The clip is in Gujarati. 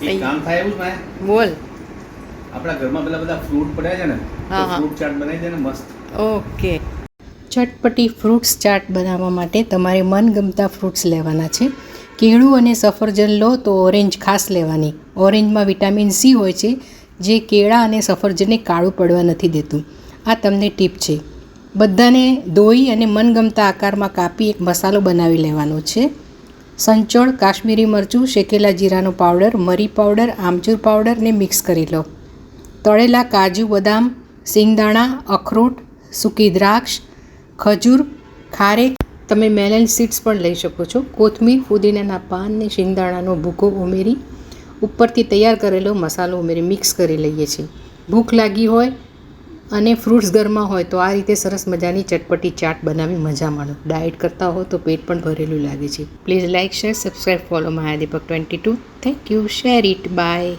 એક કામ થાય એવું છે બોલ. આપણા ઘરમાં પેલા બધા ફ્રૂટ પડ્યા છે ને, ફ્રૂટ ચાટ બનાવી દે ને મસ્ત. ઓકે. ચટપટી ફ્રૂટ્સ ચાટ બનાવવા માટે તમારે મનગમતા ફ્રૂટ્સ લેવાના છે. કેળું અને સફરજન લો તો ઓરેન્જ ખાસ લેવાની. ઓરેન્જમાં વિટામિન સી હોય છે, જે કેળા અને સફરજનને કાળું પડવા નથી દેતું. આ તમને ટીપ છે. બધાને ધોઈ અને મનગમતા આકારમાં કાપી એક મસાલો બનાવી લેવાનો છે. સંચળ, કાશ્મીરી મરચું, શેકેલા જીરાનો પાવડર, મરી પાવડર, આમચૂર પાવડર ને મિક્સ કરી લો. તળેલા કાજુ, બદામ, સિંગદાણા, અખરોટ, સૂકી દ્રાક્ષ, ખજૂર, ખારેક, તમે મેલન સીડ્સ પણ લઈ શકો છો. કોથમીર, ફુદીનાના પાન ને સિંગદાણાનો ભૂકો ઉમેરી ઉપરથી તૈયાર કરેલો મસાલો ઉમેરી મિક્સ કરી લઈએ છીએ. ભૂખ લાગી હોય અને ફ્રૂટ્સ ઘરમાં હોય તો આ રીતે સરસ મજાની ચટપટી ચાટ બનાવી મજા માણો. ડાયટ કરતા હો તો પેટ પણ ભરેલું લાગે છે. Please like, share, subscribe, follow Maya Deepak 22. Thank you. Share it. By.